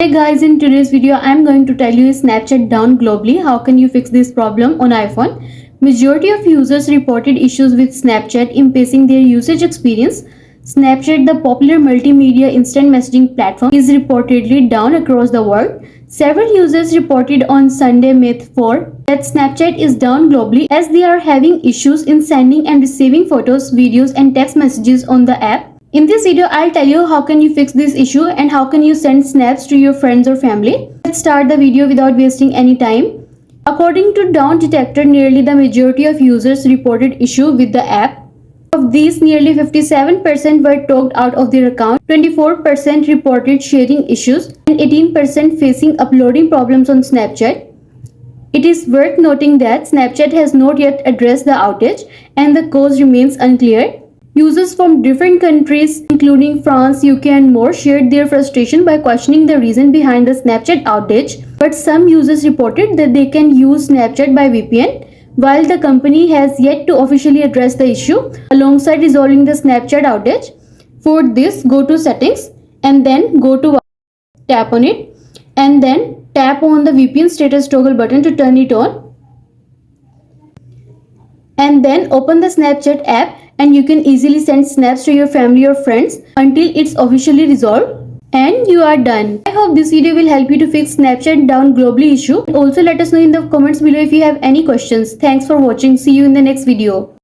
Hey guys, in today's video I'm going to tell you is Snapchat down globally. How can you fix this problem on iPhone? Majority of users reported issues with Snapchat impacting their usage experience. Snapchat, the popular multimedia instant messaging platform, is reportedly down across the world. Several users reported on Sunday, May 4, that Snapchat is down globally as they are having issues in sending and receiving photos, videos and text messages on the app. In this video, I'll tell you how can you fix this issue and how can you send snaps to your friends or family. Let's start the video without wasting any time. According to Down Detector, nearly the majority of users reported issue with the app. Of these, nearly 57% were logged out of their account, 24% reported sharing issues, and 18% facing uploading problems on Snapchat. It is worth noting that Snapchat has not yet addressed the outage and the cause remains unclear. Users from different countries, including France, UK and more, shared their frustration by questioning the reason behind the Snapchat outage, but some users reported that they can use Snapchat by VPN, while the company has yet to officially address the issue alongside resolving the Snapchat outage. For this, go to Settings and then go to tap on it and then tap on the VPN status toggle button to turn it on. And then open the Snapchat app and you can easily send snaps to your family or friends until it's officially resolved. And you are done. I hope this video will help you to fix Snapchat down globally issue. Also let us know in the comments below if you have any questions. Thanks for watching. See you in the next video.